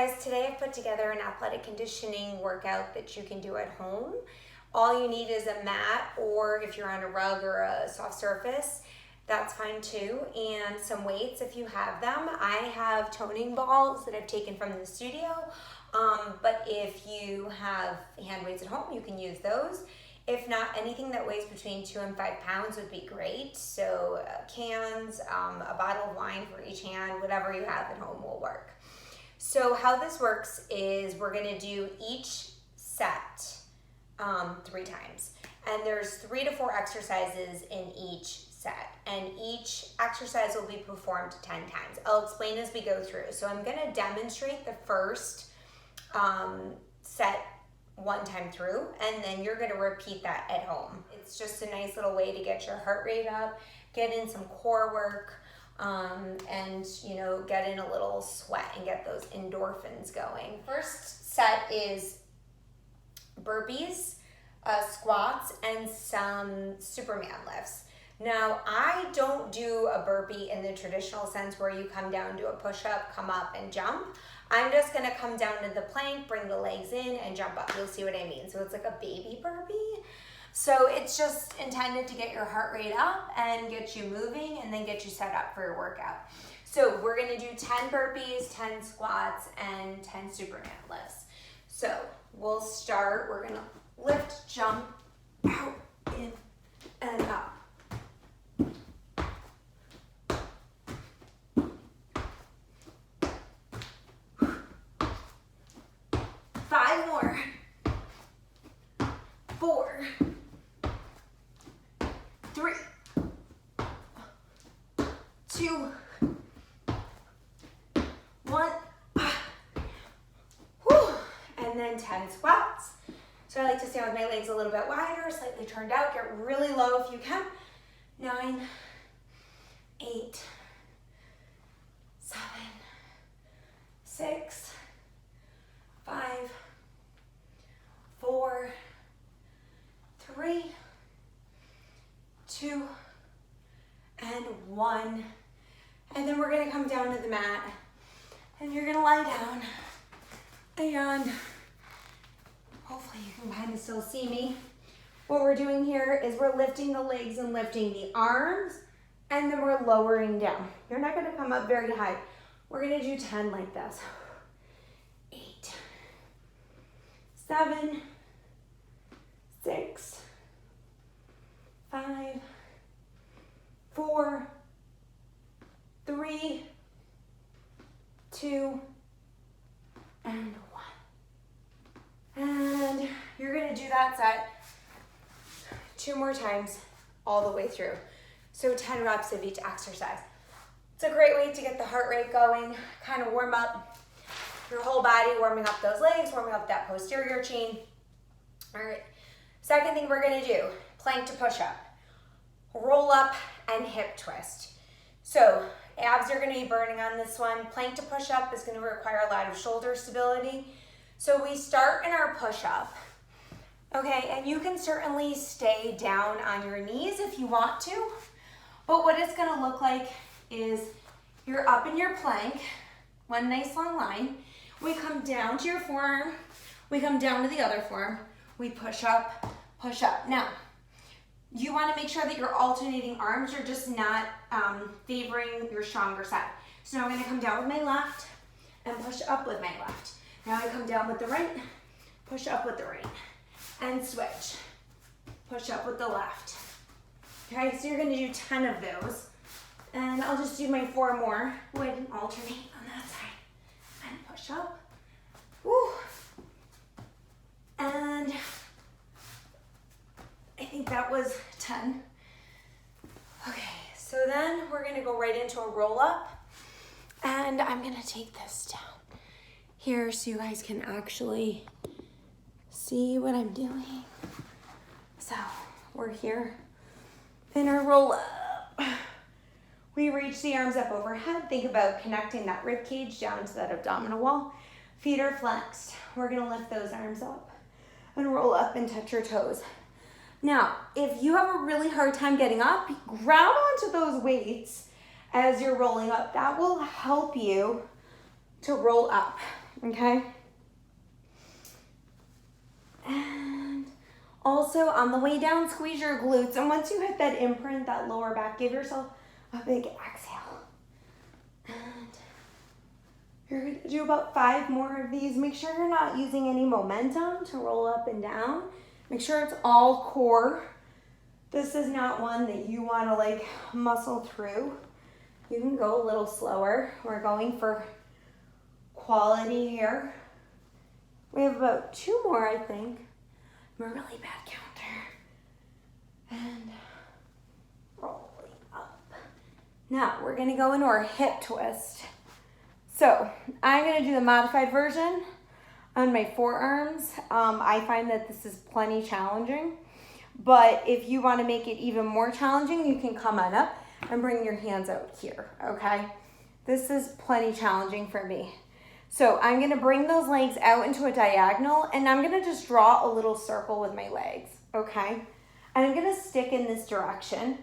guys, today I've put together an athletic conditioning workout that you can do at home. All you need is a mat, or if you're on a rug or a soft surface, that's fine too, and some weights if you have them. I have toning balls that I've taken from the studio, but if you have hand weights at home, you can use those. If not, anything that weighs between 2 and 5 pounds would be great. So cans, a bottle of wine for each hand, whatever you have at home will work. So how this works is we're gonna do each set 3 times. And there's 3 to 4 exercises in each set. And each exercise will be performed 10 times. I'll explain as we go through. So I'm gonna demonstrate the first set 1 time through, and then you're gonna repeat that at home. It's just a nice little way to get your heart rate up, get in some core work, and get in a little sweat and get those endorphins going. First set is burpees, squats, and some Superman lifts. Now, I don't do a burpee in the traditional sense where you come down, do a push-up, come up, and jump. I'm just gonna come down to the plank, bring the legs in, and jump up. You'll see what I mean. So it's like a baby burpee. So it's just intended to get your heart rate up and get you moving and then get you set up for your workout. So we're gonna do 10 burpees, 10 squats, and 10 Superman lifts. So we'll start, we're gonna lift, jump, out, in, and up. 5 more. 4, 3, 2, 1. Whew. And then 10 squats. So I like to stand with my legs a little bit wider, slightly turned out. Get really low if you can. 9, 8, 7, 6, 5, 4, 3, 2, and 1. And then we're gonna come down to the mat and you're gonna lie down, and hopefully you can kind of still see me. What we're doing here is we're lifting the legs and lifting the arms, and then we're lowering down. You're not gonna come up very high. We're gonna do 10 like this. 8, 7, 6, 5, 4, 3, 2, and 1. And you're gonna do that set 2 more times all the way through. So 10 reps of each exercise. It's a great way to get the heart rate going, kind of warm up your whole body, warming up those legs, warming up that posterior chain. All right, second thing we're gonna do, plank to push up, roll up, and hip twist. So abs are gonna be burning on this one. Plank to push up is gonna require a lot of shoulder stability. So we start in our push up, okay, and you can certainly stay down on your knees if you want to, but what it's gonna look like is you're up in your plank, one nice long line. We come down to your forearm, we come down to the other forearm, we push up, push up. Now, you wanna make sure that your alternating arms are just not favoring your stronger side. So now I'm gonna come down with my left and push up with my left. Now I come down with the right, push up with the right, and switch. Push up with the left. Okay, so you're gonna do 10 of those. And I'll just do my 4 more. Go ahead and alternate on that side. And push up. Woo. And I think that was 10. Okay, so then we're gonna go right into a roll up. And I'm gonna take this down here so you guys can actually see what I'm doing. So we're here in our roll up. We reach the arms up overhead. Think about connecting that rib cage down to that abdominal wall. Feet are flexed. We're gonna lift those arms up and roll up and touch your toes. Now, if you have a really hard time getting up, grab onto those weights as you're rolling up. That will help you to roll up. okay? And also on the way down, squeeze your glutes. And once you hit that imprint, that lower back, give yourself a big exhale. And you're gonna do about 5 more of these. Make sure you're not using any momentum to roll up and down. Make sure it's all core. This is not one that you wanna like muscle through. You can go a little slower. We're going for quality here. We have about 2 more, I think. I'm a really bad counter. And rolling up. Now we're gonna go into our hip twist. So I'm gonna do the modified version on my forearms. I find that this is plenty challenging, but if you wanna make it even more challenging, you can come on up and bring your hands out here, okay? This is plenty challenging for me. So I'm gonna bring those legs out into a diagonal, and I'm gonna just draw a little circle with my legs, okay? And I'm gonna stick in this direction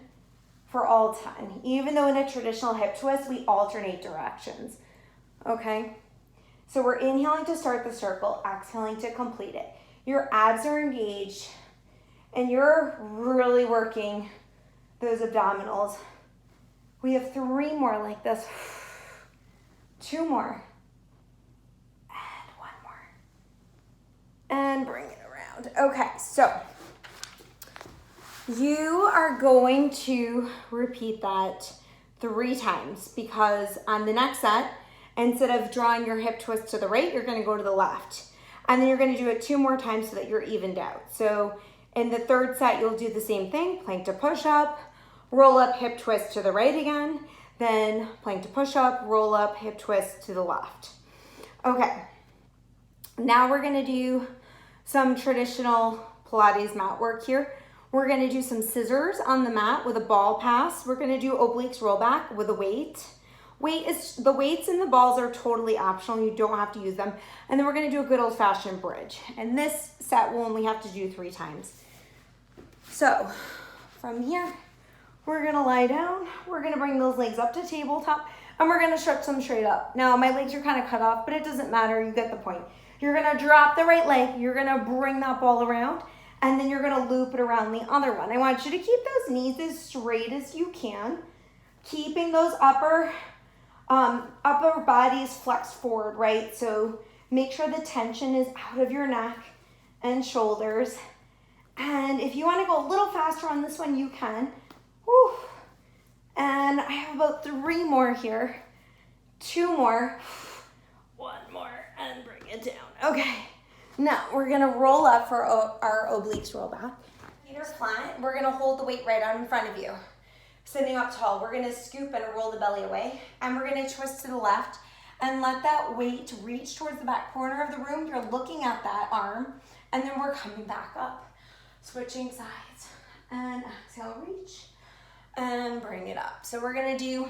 for all time. Even though in a traditional hip twist, we alternate directions, okay? So we're inhaling to start the circle, exhaling to complete it. Your abs are engaged, and you're really working those abdominals. We have 3 more like this. 2 more. And 1 more. And bring it around. Okay, so you are going to repeat that 3 times, because on the next set, instead of drawing your hip twist to the right, you're gonna go to the left. And then you're gonna do it 2 more times so that you're evened out. So in the 3rd set, you'll do the same thing, plank to push up, roll up, hip twist to the right again, then plank to push up, roll up, hip twist to the left. Okay, now we're gonna do some traditional Pilates mat work here. We're gonna do some scissors on the mat with a ball pass. We're gonna do obliques roll back with a weight. The weights and the balls are totally optional. You don't have to use them. And then we're gonna do a good old fashioned bridge. And this set we'll only have to do 3 times. So from here, we're gonna lie down. We're gonna bring those legs up to tabletop, and we're gonna stretch them straight up. Now my legs are kind of cut off, but it doesn't matter, you get the point. You're gonna drop the right leg, you're gonna bring that ball around, and then you're gonna loop it around the other one. I want you to keep those knees as straight as you can, keeping those upper bodies flexed forward, right? So make sure the tension is out of your neck and shoulders. And if you wanna go a little faster on this one, you can. Whew. And I have about 3 more here. 2 more. 1 more, and bring it down. Okay, now we're gonna roll up for our obliques roll back. Feet are flat. We're gonna hold the weight right out in front of you. Sitting up tall, we're gonna scoop and roll the belly away, and we're gonna twist to the left and let that weight reach towards the back corner of the room. You're looking at that arm, and then we're coming back up. Switching sides, and exhale, reach, and bring it up. So we're gonna do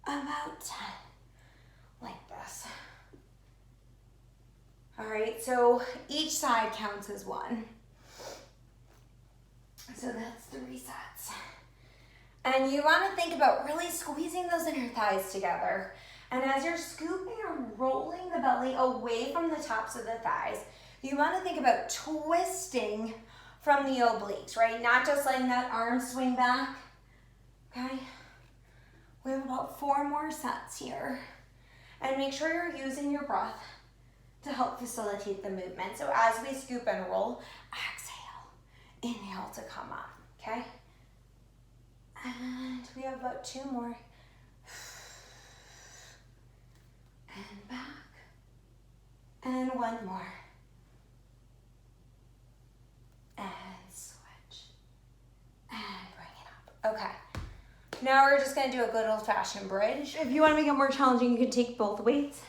about 10, like this. All right, so each side counts as 1. So that's 3 sets. And you wanna think about really squeezing those inner thighs together. And as you're scooping or rolling the belly away from the tops of the thighs, you wanna think about twisting from the obliques, right? Not just letting that arm swing back, okay? We have about 4 more sets here. And make sure you're using your breath to help facilitate the movement. So as we scoop and roll, exhale, inhale to come up, okay? And we have about 2 more. And back, and 1 more. And switch, and bring it up. Okay, now we're just gonna do a good old-fashioned bridge. If you wanna make it more challenging, you can take both weights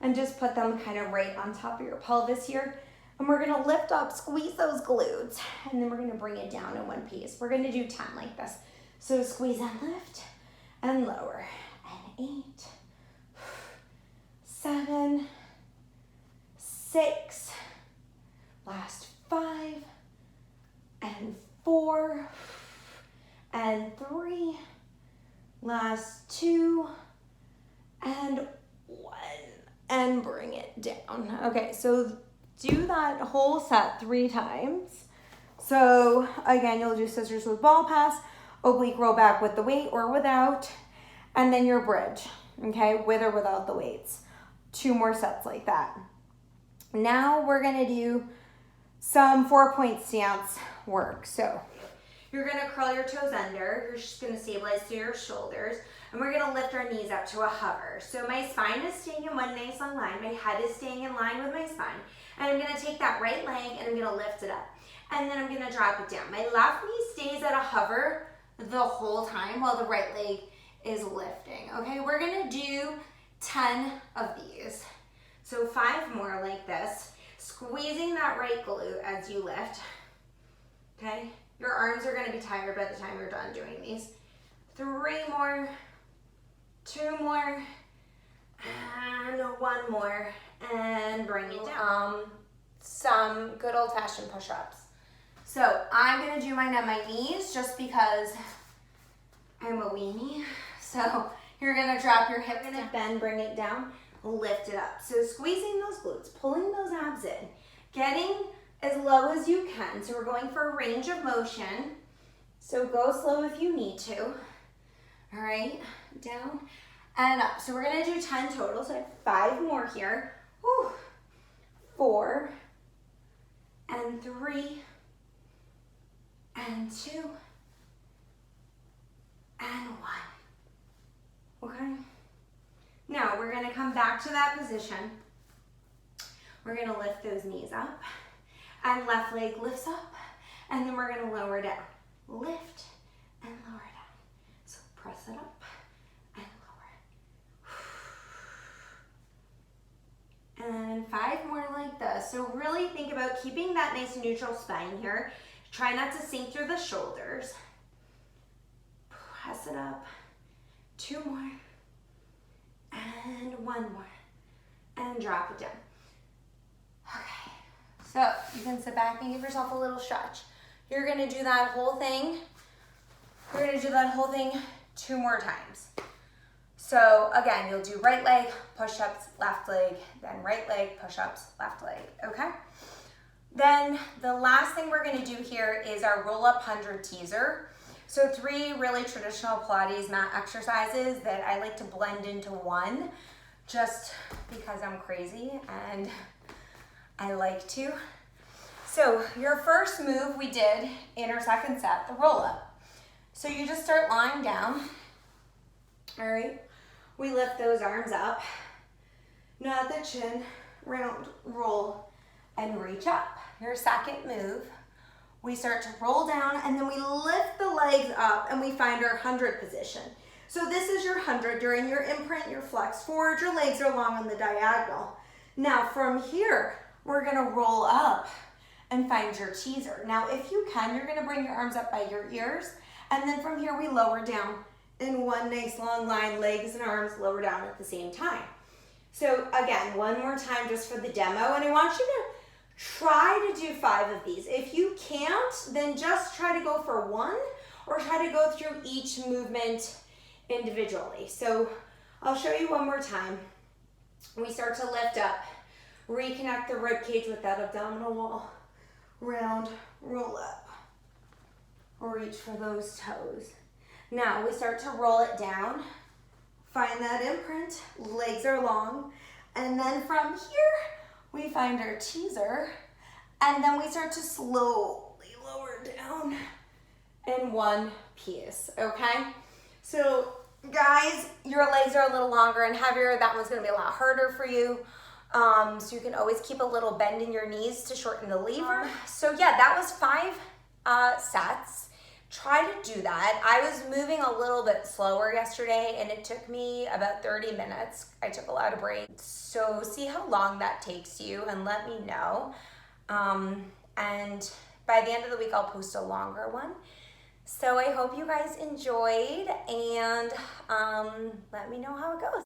and just put them kind of right on top of your pelvis here. And we're gonna lift up, squeeze those glutes, and then we're gonna bring it down in one piece. We're gonna do 10 like this. So squeeze and lift, and lower, and 8, 7, 6, last 5, and 4, and 3, last 2, and 1, and bring it down. Okay, so do that whole set 3 times. So again, you'll do scissors with ball pass, oblique roll back with the weight or without, and then your bridge, okay, with or without the weights. 2 more sets like that. Now we're gonna do some 4-point stance work. So you're gonna curl your toes under, you're just gonna stabilize through your shoulders, and we're gonna lift our knees up to a hover. So my spine is staying in one nice long line, my head is staying in line with my spine, and I'm gonna take that right leg and I'm gonna lift it up. And then I'm gonna drop it down. My left knee stays at a hover the whole time while the right leg is lifting. Okay, we're gonna do 10 of these. So 5 more like this, squeezing that right glute as you lift. Okay, your arms are gonna be tired by the time you're done doing these. 3 more, 2 more, and 1 more, and bring it down. Some good old-fashioned push-ups. So I'm gonna do mine on my knees just because I'm a weenie. So you're gonna drop your hip, gonna bend, bring it down, lift it up. So squeezing those glutes, pulling those abs in, getting as low as you can. So we're going for a range of motion. So go slow if you need to. All right, down and up. So we're gonna do 10 total. So I have 5 more here. Whew. 4 and 3 and 2 and 1. Okay. Now we're gonna come back to that position. We're gonna lift those knees up and left leg lifts up, and then we're gonna lower down. Lift and lower down. So press it up and lower. And 5 more like this. So really think about keeping that nice neutral spine here. Try not to sink through the shoulders. Press it up. 2 more. And 1 more. And drop it down. Okay. So you can sit back and give yourself a little stretch. You're gonna do that whole thing. You're gonna do that whole thing 2 more times. So again, you'll do right leg, push-ups, left leg, then right leg, push-ups, left leg, okay? Then the last thing we're gonna do here is our roll-up 100 teaser. So 3 really traditional Pilates mat exercises that I like to blend into one just because I'm crazy and I like to. So your first move we did in our second set, the roll-up. So you just start lying down, all right? We lift those arms up, nod the chin, round, roll, and reach up. Your second move, we start to roll down and then we lift the legs up and we find our 100 position. So this is your 100. During your imprint, your flex forward, your legs are long on the diagonal. Now from here, we're gonna roll up and find your teaser. Now if you can, you're gonna bring your arms up by your ears, and then from here we lower down in one nice long line, legs and arms lower down at the same time. So again, 1 more time just for the demo, and I want you to try to do 5 of these. If you can't, then just try to go for 1 or try to go through each movement individually. So I'll show you 1 more time. We start to lift up, reconnect the rib cage with that abdominal wall, round, roll up, reach for those toes. Now we start to roll it down, find that imprint, legs are long, and then from here, we find our teaser, and then we start to slowly lower down in one piece, okay? So guys, your legs are a little longer and heavier. That one's gonna be a lot harder for you. So you can always keep a little bend in your knees to shorten the lever. So yeah, that was 5 sets. Try to do that. I was moving a little bit slower yesterday and it took me about 30 minutes. I took a lot of breaks. So see how long that takes you and let me know. And by the end of the week, I'll post a longer one. So I hope you guys enjoyed and let me know how it goes.